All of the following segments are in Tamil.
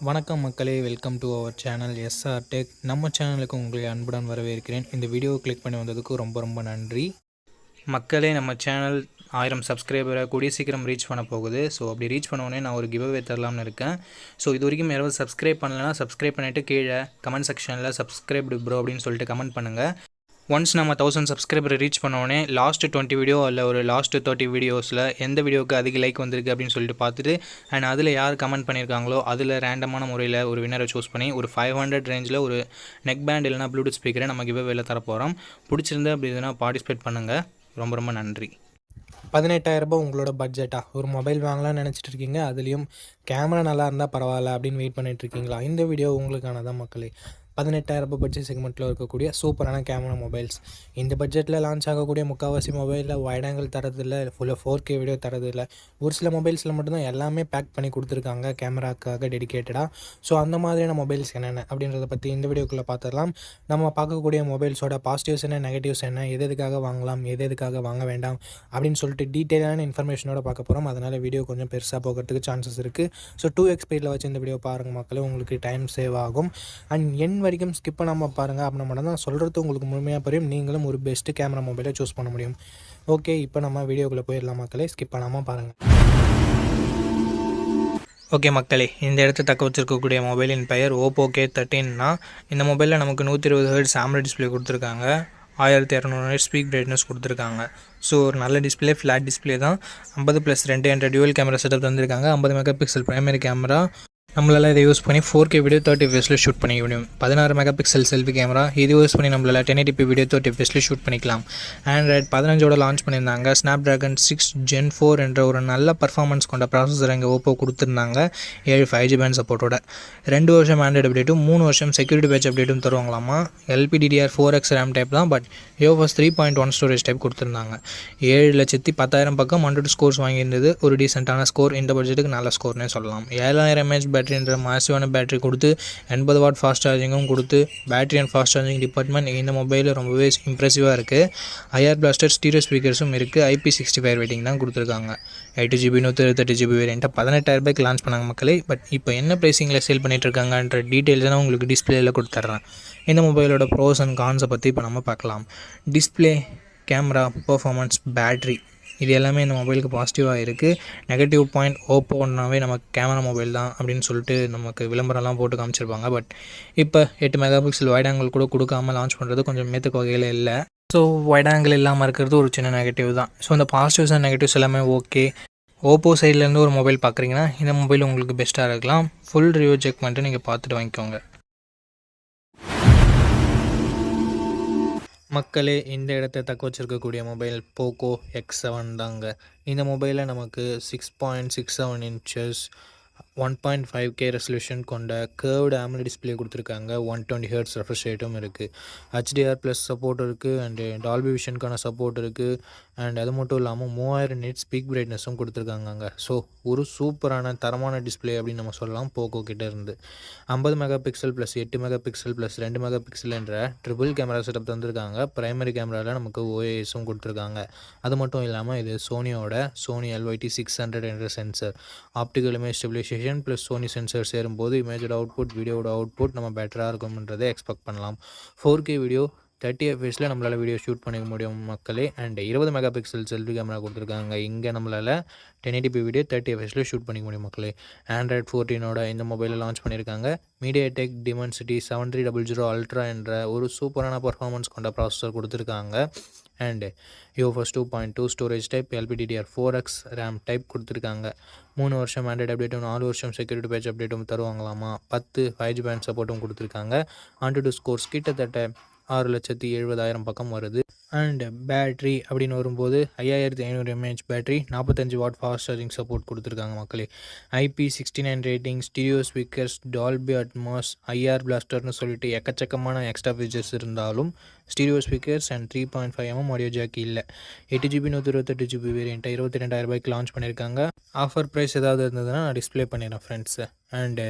வணக்கம் மக்களே, welcome to our channel SR Tech. நம்ம சேனலுக்கு உங்களை அன்புடன் வரவேற்கிறேன். இந்த வீடியோவை கிளிக் பண்ணி வந்ததுக்கு ரொம்ப நன்றி மக்களே. நம்ம சேனல் 1000 சப்ஸ்கிரைபரை கூடிய சீக்கிரம் ரீச் பண்ண போகுது. ஸோ அப்படி ரீச் பண்ணோடனே நான் ஒரு கிவ் அவே தரலாம்னு இருக்கேன். ஸோ இது வரைக்கும் யாராவது சப்ஸ்கிரைப் பண்ணலைன்னா சப்ஸ்கிரைப் பண்ணிவிட்டு கீழே கமெண்ட் செக்ஷனில் சப்ஸ்கிரைப்டு ப்ரோ அப்படின்னு சொல்லிட்டு கமெண்ட் பண்ணுங்கள். ஒன்ஸ் நம்ம 1000 சப்ஸ்கிரைபரை ரீச் பண்ணோடனே லாஸ்ட்டு 20 வீடியோ இல்லை ஒரு லாஸ்ட்டு 30 வீடியோஸில் எந்த வீடியோவுக்கு அதிக லைக் வந்திருக்கு அப்படின்னு சொல்லிட்டு பார்த்துட்டு அண்ட் அதில் யார் கமெண்ட் பண்ணியிருக்காங்களோ அதில் ரேண்டமான முறையில் ஒரு வின்னரை சூஸ் பண்ணி ஒரு 500 ரேஞ்சில் ஒரு நெக் பேண்ட் இல்லைனா ப்ளூடூத் ஸ்பீக்கரை நம்ம கிவ் அவேல தரப்போகிறோம். பிடிச்சிருந்தா அப்படி எதுனா பார்ட்டிசிபேட் பண்ணுங்கள். ரொம்ப நன்றி. 18,000 உங்களோட பட்ஜெட்டாக ஒரு மொபைல் வாங்கலாம்னு நினச்சிட்டு இருக்கீங்க, அதுலேயும் கேமரா நல்லா இருந்தால் பரவாயில்ல அப்படின்னு வெயிட் பண்ணிட்டு இருக்கீங்களா? இந்த வீடியோ உங்களுக்கானதான் மக்களே. 18,000 பட்ஜெட் செக்மெண்ட்டில் இருக்கக்கூடிய சூப்பரான கேமரா மொபைல்ஸ். இந்த பட்ஜெட்டில் லான்ச் ஆகக்கூடிய முக்கால்வாசி மொபைலில் வைட் ஆங்கிள் தரதில்லை, ஃபுல்லாக 4K வீடியோ தரதில்லை. ஒரு சில மொபைல்ஸில் மட்டும்தான் எல்லாமே பேக் பண்ணி கொடுத்துருக்காங்க கேமராக்காக டெடிக்கேட்டடாக. ஸோ அந்த மாதிரியான மொபைல்ஸ் என்னென்ன அப்படின்றத பற்றி இந்த வீடியோக்குள்ளே பார்த்துடலாம். நம்ம பார்க்கக்கூடிய மொபைல்ஸோட பாசிட்டிவ்ஸ் என்ன, நெகட்டிவ்ஸ் என்ன, எதுக்காக வாங்கலாம், எதுக்காக வாங்க வேண்டாம் அப்படின்னு சொல்லிட்டு டீட்டெயிலான இன்ஃபர்மேஷனோட பார்க்க போகிறோம். அதனால் வீடியோ கொஞ்சம் பெருசாக போகிறதுக்கு சான்சஸ் இருக்குது. ஸோ 2x ஸ்பீடில் வச்சு இந்த வீடியோ பாருங்கள் மக்களே, உங்களுக்கு டைம் சேவ் ஆகும். அண்ட் வரைக்கும் ஸ்கிப் பண்ணாமல் பாருங்கள். அப்படின்னா மட்டும் தான் சொல்கிறது உங்களுக்கு முழுமையாக புரியும். நீங்களும் ஒரு பெஸ்ட்டு கேமரா மொபைலை சூஸ் பண்ண முடியும். ஓகே, இப்போ நம்ம வீடியோக்குள்ளே போயிடலாம் மக்களே, ஸ்கிப் பண்ணாமல் பாருங்கள். ஓகே மக்களே, இந்த இடத்த தக்க வச்சிருக்கக்கூடிய மொபைலின் பெயர் ஓப்போ K13. இந்த மொபைலில் நமக்கு 120 Hz AMOLED டிஸ்பிளே கொடுத்துருக்காங்க. 1200 nits ஸ்பீக் பிரைட்னஸ் கொடுத்துருக்காங்க. ஸோ ஒரு நல்ல டிஸ்பிளே, ஃப்ளாட் டிஸ்பிளே தான். 50+2 என்ற டியூவல் கேமரா செட்டப் தந்திருக்காங்க. 50 மெகாபிக்சல் பிரைமரி கேமரா. நம்மளால் இதை யூஸ் பண்ணி 4K வீடியோ 30 fps ஷூட் பண்ணிக்க முடியும். 16 மெகாபிக்சல் செல்ஃபி கேமரா. இது யூஸ் பண்ணி நம்மளால் 1080p வீடியோ 30 fps ஷூட் பண்ணிக்கலாம். ஆண்ட்ராய்ட் 15 லான்ச் பண்ணியிருந்தாங்க. ஸ்னாப்ட்ராகன் 6 Gen 4 என்ற ஒரு நல்ல பர்ஃபார்மன்ஸ் கொண்ட ப்ராசஸர் இங்கே ஓப்போ கொடுத்துருந்தாங்க. 7 5G பேண்ட் சப்போர்ட்டோட 2 வருஷம் ஆண்ட்ராய்டு அப்டேட்டும் 3 வருஷம் செக்யூரிட்டி பேட்ச் அப்டேட்டும் தருவாங்களாமா. LPDDR4X ரேம் டைப் தான், பட் UFS 3.1 ஸ்டோரேஜ் டைப் கொடுத்துருந்தாங்க. 7,10,000 பக்கம் 100 ஸ்கோர்ஸ் வாங்கியிருந்தது. ஒரு டீசெண்டான ஸ்கோர். இந்த பட்ஜெட்டுக்கு நல்ல ஸ்கோர்னே சொல்லலாம். 7000 mAh பேட்டரின்ற மாசிவான பேட்டரி கொடுத்து 80 வாட் ஃபாஸ்ட் சார்ஜிங்கும் கொடுத்து battery and fast charging department இந்த மொபைலில் ரொம்பவே இம்ப்ரெசிவாக இருக்குது. IR பிளாஸ்டர் ஸ்டீரியோ ஸ்பீக்கர்ஸும் இருக்குது. IP65 ரேட்டிங் தான் கொடுத்துருக்காங்க. 8GB 128GB வேரியண்ட்டை 18,000 லான்ச் பண்ணாங்க மக்களே. பட் இப்போ என்ன ப்ரைஸிங்கில் சேல் பண்ணிகிட்டு இருக்காங்கன்ற டீட்டெயில்ஸ் தான் உங்களுக்கு டிஸ்பிளேயில் கொடுத்துட்றேன். இந்த மொபைலோட ப்ரோஸ் அண்ட் கான்ஸை பற்றி இப்போ நம்ம பார்க்கலாம். டிஸ்பிளே, கேமரா, பர்ஃபார்மன்ஸ், பேட்ரி, இது எல்லாமே இந்த மொபைலுக்கு பாசிட்டிவாக இருக்குது. நெகட்டிவ் பாயிண்ட், ஓப்போன்னாவே நமக்கு கேமரா மொபைல் தான் அப்படின்னு சொல்லிட்டு நமக்கு விளம்பரம்லாம் போட்டு காமிச்சிருப்பாங்க. பட் இப்போ 8 மெகாபிக்சல் வைட் ஆங்கிள் கூட கொடுக்காமல் லான்ச் பண்ணுறது கொஞ்சம் மேத்துக்கு வகையில் இல்லை. ஸோ வைட் ஆங்கிள் இல்லாமல் இருக்கிறது ஒரு சின்ன நெகட்டிவ் தான். ஸோ இந்த பாசிட்டிவ்ஸ் அண்ட் நெகட்டிவ்ஸ் எல்லாமே ஓகே. ஓப்போ சைட்லேருந்து ஒரு மொபைல் பார்க்குறீங்கன்னா இந்த மொபைல் உங்களுக்கு பெஸ்ட்டாக இருக்கலாம். ஃபுல் ரிவ்யூ செக் பண்ணிட்டு நீங்கள் பார்த்துட்டு வாங்கிக்கோங்க மக்களே. இந்த இடத்த தக்க வச்சிருக்கக்கூடிய மொபைல் போக்கோ X7 தாங்க. இந்த மொபைலில் நமக்கு 6.67 inches 1.5K ரெசல்யூஷன் கொண்ட கர்வ்டு AMOLED டிஸ்பிளே கொடுத்துருக்காங்க. 120 Hz ரெஃப்ரெஷ் ரேட்டும் இருக்குது. HDR+ சப்போர்ட் இருக்குது அண்டு டால்பி விஷனுக்கான சப்போர்ட் இருக்குது. அண்ட் அது மட்டும் இல்லாமல் 3000 nits ஸ்பீக் பிரைட்னஸும் கொடுத்துருக்காங்க. ஸோ ஒரு சூப்பரான தரமான டிஸ்பிளே அப்படின்னு நம்ம சொல்லலாம் போக்கோ கிட்டே இருந்து. 50 மெகாபிக்சல் + 8 மெகாபிக்சல் + 2 மெகாபிக்சல் என்ற ட்ரிபிள் கேமரா செட்டப் தந்திருக்காங்க. பிரைமரி கேமராவில் நமக்கு OISம் கொடுத்துருக்காங்க. அது மட்டும் இல்லாமல் இது சோனியோட சோனி LYT600 என்ற sensor. Optical image stabilisation plus Sony sensor சேரும்போது இமேஜோட அவுட்புட், வீடியோட அவுட்புட் நம்ம பெட்டராக இருக்கும்ன்றதை எக்ஸ்பெக்ட் பண்ணலாம். 4K வீடியோ 30 fps நம்மளால் வீடியோ ஷூட் பண்ணிக்க முடியும் மக்களே. அண்ட் 20 மெகாபிக்சல் செல்ஃபி கேமரா கொடுத்துருக்காங்க. இங்கே நம்மளால் 1080p வீடியோ 30 fps ஷூட் பண்ணிக்க முடியும் மக்களே. ஆண்ட்ராய்ட் 14 இந்த மொபைலில் லான்ச் பண்ணியிருக்காங்க. MediaTek Dimensity 7300 Ultra என்ற ஒரு சூப்பரான பர்ஃபார்மன்ஸ் கொண்ட ப்ராசஸர் கொடுத்துருக்காங்க. And UFS 2.2 storage type, LPDDR4X RAM type கொடுத்துருக்காங்க. 3 வருஷம் ஆண்ட்ராய்டு அப்டேட்டும் 4 வருஷம் செக்யூரிட்டி பேட்ச் அப்டேட்டும் தருவாங்களாமா. 10 5G பேண்ட் சப்போர்ட்டும் கொடுத்துருக்காங்க. AnTuTu ஸ்கோர்ஸ் கிட்டத்தட்ட 6,70,000 பக்கம் வருது. அண்ட் பேட்ரி அப்படின்னு வரும்போது 5500 mAh battery, 45 watt fast charging support கொடுத்துருக்காங்க மக்களே. IP69 rating, stereo speakers, Dolby Atmos, IR பிளாஸ்டர்னு சொல்லிட்டு எக்கச்சக்கமான எக்ஸ்ட்ரா ஃபீச்சர்ஸ் இருந்தாலும் stereo speakers and 3.5mm audio jack இல்லை. 8GB 128GB வேரியண்ட்டை 22,000 லான்ச் பண்ணியிருக்காங்க. ஆஃபர் ப்ரைஸ் ஏதாவது இருந்ததுன்னா நான் டிஸ்பிளே பண்ணிடுறேன் ஃப்ரெண்ட்ஸு. அண்டு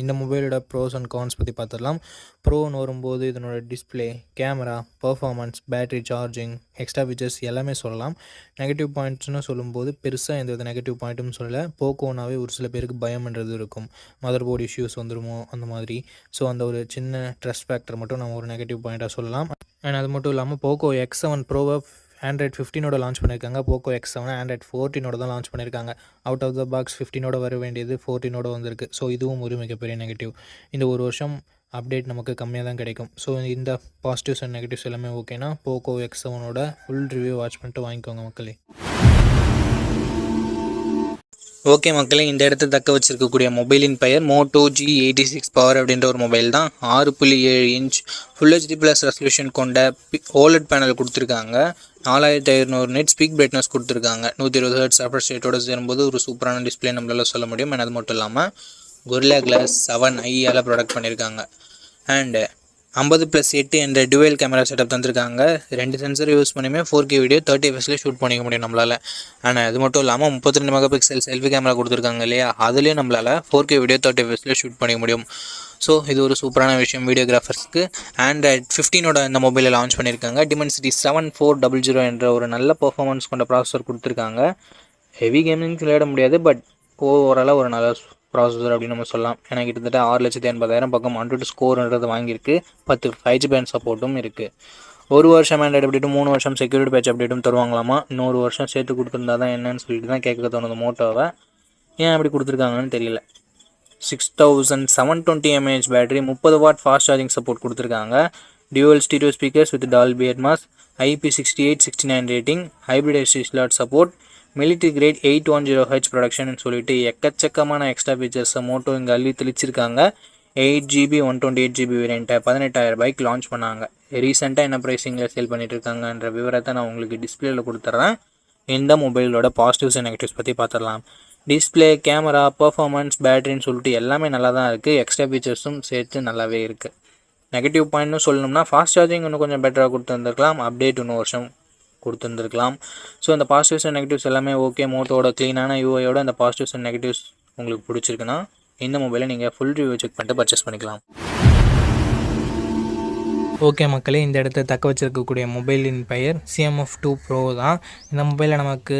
இந்த மொபைலோட ப்ரோஸ் அண்ட் கான்ஸ் பற்றி பார்த்துடலாம். ப்ரோன்னு வரும்போது இதனோட display, camera, performance, battery charging, extra features எல்லாமே சொல்லலாம். நெகட்டிவ் பாயிண்ட்ஸ்னு சொல்லும்போது பெருசாக எந்த வித நெகட்டிவ் பாயிண்ட்டும் சொல்லலை. போக்கோனாவே ஒரு சில பேருக்கு பயம்ன்றது இருக்கும், மதர் போர்டு இஷ்யூஸ் வந்துடுமோ அந்த மாதிரி. ஸோ அந்த ஒரு சின்ன ட்ரஸ்ட் ஃபேக்டர் மட்டும் நம்ம ஒரு நெகட்டிவ் பாயிண்ட்டாக சொல்லலாம். அண்ட் அது மட்டும் இல்லாமல் போக்கோ X7 ப்ரோவை ஆண்ட்ராய்ட் 15ஓட லான்ச் பண்ணியிருக்காங்க. போக்கோ X7 ஆண்ட்ராய்ட் 14ஓட தான் லான்ச் பண்ணியிருக்காங்க. அவுட் ஆஃப் த பாக்ஸ் 15ஓட வர வேண்டியது 14ஓட வந்திருக்கு. ஸோ இதுவும் ஒரு மிகப்பெரிய நெகட்டிவ். இந்த ஒரு வருஷம் அப்டேட் நமக்கு கம்மியாக தான் கிடைக்கும். ஸோ இந்த பாசிட்டிவ்ஸ் அண்ட் நெகட்டிவ்ஸ் எல்லாமே ஓகேனா போக்கோ X7ஓட ஃபுல் ரிவ்யூ வாட்ச் பண்ணிட்டு வாங்கிக்கோங்க மக்களே. ஓகே மக்களே, இந்த இடத்த தக்க வச்சிருக்கக்கூடிய மொபைலின் பெயர் மோட்டோ G86 பவர் அப்படின்ற ஒரு மொபைல் தான். 6.7 inch full HD plus resolution கொண்ட ஓலட் பேனல் கொடுத்துருக்காங்க. 4500 நெட் ஸ்பீக் பிரைட்னஸ் கொடுத்துருக்காங்க. 120 Hz ரெஃப்ரெஷ் ரேட்டோட சேரும்போது ஒரு சூப்பரான டிஸ்பிளே நம்மளால சொல்ல முடியும். அது மட்டும் இல்லாமல் Gorilla Glass 7i ப்ரொடக்ட் பண்ணியிருக்காங்க. அண்டு 50+8 என்ற டுவெல் கேமரா செட்டப் தந்திருக்காங்க. 2 சென்சர் யூஸ் பண்ணியுமே 4K வீடியோ 30 fps ஷூட் பண்ணிக்க முடியும் நம்மளால். ஆனால் அது மட்டும் இல்லாமல் 32 மெகாபிக்சல் செல்ஃபி கேமரா கொடுத்துருக்காங்க இல்லையா, அதுலேயும் நம்மளால் 4K வீடியோ 30 fps ஷூட் பண்ணிக்க முடியும். ஸோ இது ஒரு சூப்பரான விஷயம் வீடியோகிராஃபர்ஸ்க்கு. ஆண்ட்ராய்ட் 15ஓட இந்த மொபைலை லான்ச் பண்ணியிருக்காங்க. Dimensity 7400 என்ற ஒரு நல்ல பர்ஃபார்மன்ஸ் கொண்ட ப்ராசஸர் கொடுத்துருக்காங்க. ஹெவி கேமிங் விளையாட முடியாது, பட் ஓவராலாக ஒரு நல்ல ப்ராசஸர் அப்படின்னு நம்ம சொல்லலாம். ஏன்னா கிட்டத்தட்ட 6,80,000 பக்கம் ஆண்ட்ராய்டு ஸ்கோர்ன்றது வாங்கியிருக்கு. 10 5G பேண்ட் சப்போர்ட்டும் இருக்குது. ஒரு வருஷம் ஆண்ட்ராய்டு அப்டேட்டும் 3 வருஷம் செக்யூரிட்டி பேட்ச் அப்டேட்டும் தருவாங்களாமா. இன்னொரு வருஷம் சேர்த்து கொடுத்துருந்தா தான் என்னன்னு சொல்லிட்டு தான் கேட்க தோணுது மோட்டோவை. ஏன் அப்படி கொடுத்துருக்காங்கன்னு தெரியல. 6720 mAh battery, 30 watt fast charging support கொடுத்துருக்காங்க. Dual stereo speakers with Dolby Atmos, IP68-69 rating, hybrid SD slot support, military grade 810H protection சொல்லிட்டு எக்கச்சக்கமான எக்ஸ்ட்ரா ஃபீச்சர்ஸை மோட்டோ இங்கே அள்ளி தெளிச்சிருக்காங்க. 8GB 128GB வேரியண்ட்டை 18,000 ரூபாய்க்கு லான்ச் பண்ணாங்க. ரீசெண்டாக என்ன ப்ரைஸிங்கில் சேல் பண்ணிட்டு இருக்காங்கன்ற விவரத்தை நான் உங்களுக்கு டிஸ்பிளேல கொடுத்துட்றேன். இந்த மொபைலோட பாசிட்டிவ்ஸ் அண்ட் நெகட்டிவ்ஸ் பற்றி பார்த்துடலாம். டிஸ்பிளே, கேமரா, பர்ஃபார்மன்ஸ், பேட்டரின்னு சொல்லிட்டு எல்லாமே நல்லா தான் இருக்குது. எக்ஸ்ட்ரா ஃபீச்சர்ஸும் சேர்த்து நல்லாவே இருக்குது. நெகட்டிவ் பாயிண்ட்னு சொல்லணும்னா ஃபாஸ்ட் சார்ஜிங் இன்னும் கொஞ்சம் பெட்டராக கொடுத்துருந்துருக்கலாம். அப்டேட் இன்னும் வருஷம் கொடுத்துருந்துருக்கலாம். ஸோ இந்த பாசிட்டிவ்ஸ் அண்ட் நெகட்டிவ்ஸ் எல்லாமே ஓகே. மோட்டோட க்ளீனான யூஐயோட இந்த பாசிட்டிவ்ஸ் அண்ட் நெகட்டிவ்ஸ் உங்களுக்கு பிடிச்சிருக்குன்னா இந்த மொபைலை நீங்கள் ஃபுல் ரிவ்யூ செக் பண்ணிட்டு பர்ச்சேஸ் பண்ணிக்கலாம். ஓகே மக்களே, இந்த இடத்த தக்க வச்சிருக்கக்கூடிய மொபைலின் பெயர் CMF2 Pro தான். இந்த மொபைலில் நமக்கு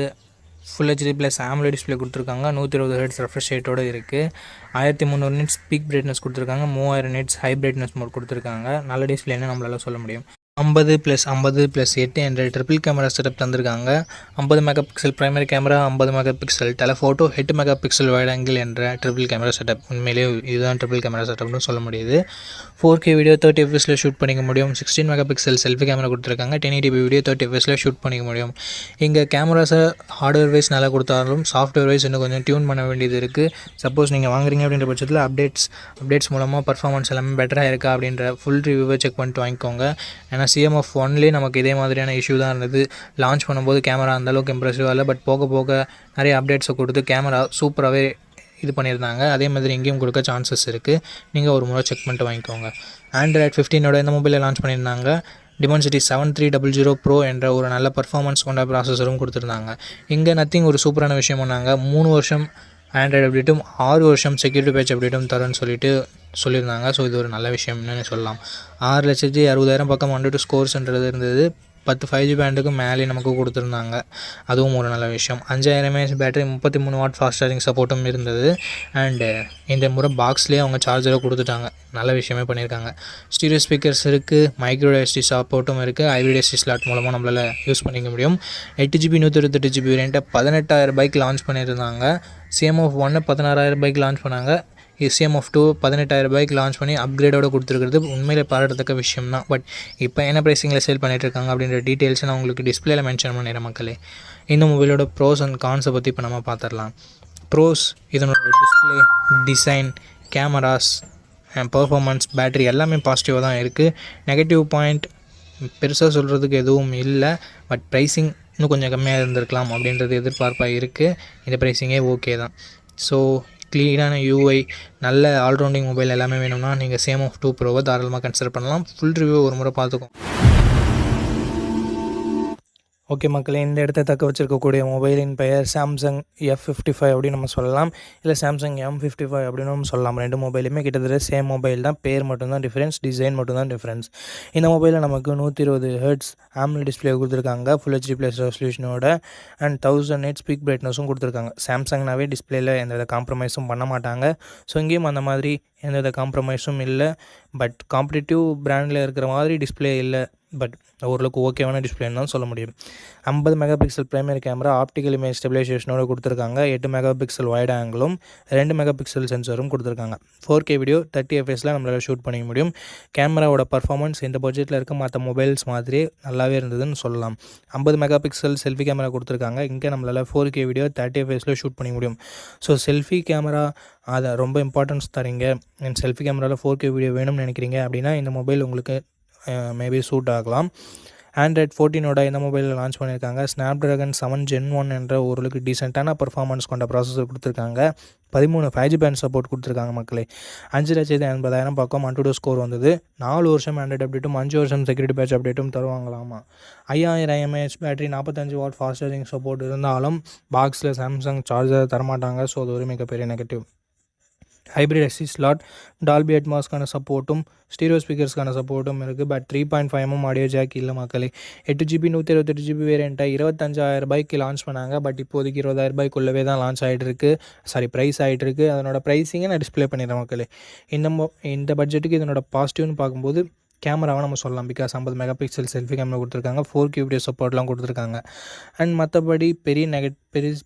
full HD plus AMOLED display கொடுத்துருக்காங்க. 120 Hz ரெஃப்ரெஷ் ரேட்டோடு இருக்குது. 1300 nits ஸ்பீக் பிரைட்னஸ் கொடுத்துருக்காங்க. 3000 nits ஹை பிரைட்னஸ் மோட் கொடுத்துருக்காங்க. நல்ல டிஸ்பிளேன்னு நம்மளால் சொல்ல முடியும். 50+50+8 என்ற ட்ரிபிள் கேமரா செட்டப் தந்திருக்காங்க. 50 megapixel primary camera, 50 megapixel telephoto, 8 megapixel wide angle என்ற ட்ரிபிள் கேமரா செட்டப். உண்மையிலேயே இதுதான் ட்ரிபிள் கேமரா செட்டப்னு சொல்ல முடியுது. 4K வீடியோ 30 fps ஷூட் பண்ணிக்க முடியும். 16 மெகாபிக்சல் செல்ஃபி கேமரா கொடுத்துருக்காங்க. 1080p வீடியோ 30 fps ஷூட் பண்ணிக்க முடியும். இங்கே கேமராஸை ஹார்ட்வேர் வைஸ் நல்லா கொடுத்தாலும் சாஃப்ட்வேர் வைஸ் இன்னும் கொஞ்சம் டியூன் பண்ண வேண்டியது இருக்குது. சப்போஸ் நீங்கள் வாங்குறீங்க அப்படின்ற பட்சத்தில் அப்டேட்ஸ் மூலமாக பர்ஃபார்மன்ஸ் எல்லாமே பெட்டராக இருக்கா அப்படின்ற ஃபுல் ரிவ்யூவை செக் பண்ணிட்டு வாங்கிக்கோங்க. ஏன்னா CMF1லேயே நமக்கு இதே மாதிரியான இஷ்யூ தான் இருந்தது. லான்ச் பண்ணும்போது கேமரா அந்தளவுக்கு இம்ப்ரெசிவாக இல்லை, பட் போக போக நிறைய அப்டேட்ஸை கொடுத்து கேமரா சூப்பராகவே இது பண்ணியிருந்தாங்க. அதே மாதிரி இங்கேயும் கொடுக்க சான்சஸ் இருக்குது. நீங்கள் ஒரு முறை செக் பண்ணிட்டு வாங்கிக்கோங்க. ஆண்ட்ராய்ட் 15ஓட இந்த மொபைலை லான்ச் பண்ணியிருந்தாங்க. Dimensity 7300 Pro என்ற ஒரு நல்ல பர்ஃபார்மன்ஸ் கொண்ட ப்ராசஸரும் கொடுத்துருந்தாங்க. இங்கே நத்திங் ஒரு சூப்பரான விஷயம் பண்ணாங்க. 3 வருஷம் ஆண்ட்ராய்டு அப்டேட்டும் 6 வருஷம் செக்யூரிட்டி பேட்ச் அப்டேட்டும் தரேன்னு சொல்லியிருந்தாங்க. ஸோ இது ஒரு நல்ல விஷயம்னு சொல்லலாம். 6,60,000 பக்கம் ஆண்ட்ராய்டு ஸ்கோர்ஸ்ன்றது இருந்தது. 10 5G பேண்டுக்கு மேலே நமக்கு கொடுத்துருந்தாங்க. அதுவும் ஒரு நல்ல விஷயம். 5000 mAh battery, 33 what fast charging சப்போர்ட்டும் இருந்தது. அண்டு இந்த முறை பாக்ஸ்லேயே அவங்க சார்ஜரை கொடுத்துட்டாங்க. நல்ல விஷயமே பண்ணியிருக்காங்க. ஸ்டீரியோ ஸ்பீக்கர்ஸ் இருக்குது. மைக்ரோ SD சப்போர்ட்டும் இருக்குது. ஹைப்ரிட் SD ஸ்லாட் மூலமாக நம்மளால் யூஸ் பண்ணிக்க முடியும். 8GB 128GB வேரியண்ட்டை 18,000 ரூபாய்க்கு லான்ச் பண்ணியிருந்தாங்க. CMF1 16,000 ரூபாய்க்கு லான்ச் பண்ணாங்க. CMF2 18,000 ரூபாய்க்கு லான்ச் பண்ணி அப்கிரேடோடு கொடுத்துருக்கிறது உண்மையிலே பாராட்டத்தக்க விஷயம் தான். பட் இப்போ என்ன ப்ரைஸிங்கில் சேல் பண்ணிகிட்ருக்காங்க அப்படின்ற டீட்டெயில்ஸை நான் உங்களுக்கு டிஸ்பிளேல மென்ஷன் பண்ணிடுறேன் மக்களே. இந்த மொபைலோட ப்ரோஸ் அண்ட் கான்ஸை பற்றி இப்போ நம்ம பார்த்துடலாம். ப்ரோஸ், இதனோட display, design, cameras, performance, battery எல்லாமே பாசிட்டிவாக தான் இருக்குது. நெகட்டிவ் பாயிண்ட் பெருசாக சொல்கிறதுக்கு எதுவும் இல்லை. பட் ப்ரைஸிங் இன்னும் கொஞ்சம் கம்மியாக இருந்திருக்கலாம் அப்படின்றது எதிர்பார்ப்பாக இருக்குது. இந்த ப்ரைஸிங்கே ஓகே தான். ஸோ க்ளீனான UI, நல்ல ஆல்ரவுண்டிங் மொபைல் எல்லாமே வேணும்னா நீங்கள் CMF2 Proவை தாராளமாக கன்சிடர் பண்ணலாம். ஃபுல் ரிவ்யூ ஒரு முறை பார்த்துக்கோம். ஓகே மக்களே, இந்த இடத்த தக்க வச்சிருக்கக்கூடிய மொபைலின் பெயர் சாம்சங் F55 அப்படின்னு நம்ம சொல்லலாம், இல்லை சாம்சங் M55 அப்படின்னு நம்ம சொல்லலாம். ரெண்டு மொபைலுமே கிட்டத்தட்ட சேம் மொபைல் தான், பேர் மட்டும்தான் டிஃப்ரென்ஸ், டிசைன் மட்டும்தான் டிஃப்ரென்ஸ். இந்த மொபைலில் நமக்கு 120 ஹெர்ட்ஸ் AMOLED டிஸ்பிளே கொடுத்துருக்காங்க, ஃபுல் HD ப்ளஸ் ரெசல்யூஷனோட, அண்ட் 1000 நைட் ஸ்பீக் பிரைட்னஸும் கொடுத்துருக்காங்க. சாம்சங்னாவே டிஸ்பிளேயில் எந்தவித காம்ப்ரமைஸும் பண்ண மாட்டாங்க. ஸோ இங்கேயும் அந்த மாதிரி எந்தவித காம்ப்ரமைஸும் இல்லை. பட் காம்படிட்டிவ் பிராண்டில் இருக்கிற மாதிரி டிஸ்பிளே இல்லை, பட் ஓரளவுக்கு ஓகேவான டிஸ்பிளேன்னு தான் சொல்ல முடியும். 50 mega pixel primary camera, optical image ஸ்டெபிலைசேஷனோட கொடுத்துருக்காங்க. 8 மெகா பிக்சல் வைட் ஆங்கிளும் 2 மெகா பிக்சல் சென்சரும் கொடுத்துருக்காங்க. 4K வீடியோ 30 fps நம்மளால் ஷூட் பண்ணிக்க முடியும். கேமராவோட பர்ஃபார்மன்ஸ் இந்த பட்ஜெட்டில் இருக்க மற்ற மொபைல்ஸ் மாதிரியே நல்லாவே இருந்ததுன்னு சொல்லலாம். 50 மெகா பிக்சல் செல்ஃபி கேமரா கொடுத்துருக்காங்க. இங்கே நம்மளால் 4K வீடியோ 30 fps ஷூட் பண்ணிக்க முடியும். ஸோ செல்ஃபி கேமரா அதை ரொம்ப இம்பார்ட்டன்ஸ் தரீங்க, என் செல்ஃபி கேமராவில் 4K வீடியோ வேணும்னு நினைக்கிறீங்க அப்படின்னா இந்த மொபைல் உங்களுக்கு மேபி சூட் ஆகலாம். Android 14ஓட இந்த மொபைலில் லான்ச் பண்ணியிருக்காங்க. Snapdragon 7 Gen 1 என்ற ஓரளவுக்கு டீசெண்டான பர்ஃபார்மன்ஸ் கொண்ட ப்ராசஸர் கொடுத்துருக்காங்க. 13 5G பேண்ட் சப்போர்ட் கொடுத்துருக்காங்க மக்களே. 5,80,000 பக்கம் AnTuTu ஸ்கோர் வந்தது. 4 வருஷம் ஆண்ட்ராய்டு அப்டேட்டும் 5 வருஷம் செக்யூரிட்டி பேட்ச் அப்டேட்டும் தருவாங்களாமா. 5000 mAh battery, 45 watt fast charging support இருந்தாலும் பாக்ஸில் சாம்சங் சார்ஜர் தரமாட்டாங்க. ஸோ அது ஒரு மிகப்பெரிய negative. Hybrid SD slot, Dolby அட்மாஸ்க்கான சப்போர்ட்டும் ஸ்டீரியோ ஸ்பீக்கர்ஸ்க்கான சப்போர்ட்டும் இருக்குது. பட் 3.5mm ஆடியோ ஜாக் இல்லை மக்களே. 8GB 128GB வேரியண்ட்டை 25,000 லான்ச் பண்ணாங்க. பட் இப்போதைக்கு 20,000 தான் லான்ச் ஆகிட்டு ப்ரைஸ் ஆகிட்டு. அதனோட ப்ரைஸிங்கை நான் டிஸ்பிளே பண்ணிடுறேன் மக்களே. இந்த பட்ஜெட்டுக்கு இதனோட பாசிட்டிவ்னு பார்க்கும்போது கேமராவை நம்ம சொல்லலாம். Because 50 mega pixel selfie camera கொடுத்துருக்காங்க, 4K வீடியோ சப்போர்ட்லாம் கொடுத்துருக்காங்க. அண்ட் மற்றபடி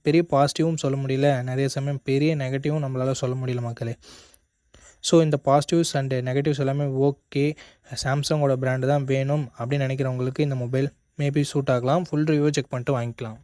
பெரிய பாசிட்டிவும் சொல்ல முடியல, நிறைய சமயம் பெரிய நெகட்டிவும் நம்மளால் சொல்ல முடியல மக்களே. ஸோ இந்த பாசிட்டிவ்ஸ் அண்ட் நெகட்டிவ்ஸ் எல்லாமே ஓகே. சாம்சங்கோட பிராண்டு தான் வேணும் அப்படின்னு நினைக்கிறவங்களுக்கு இந்த மொபைல் மேபி சூட் ஆகலாம். ஃபுல் ரிவ்யூ செக் பண்ணிட்டு வாங்கிக்கலாம்.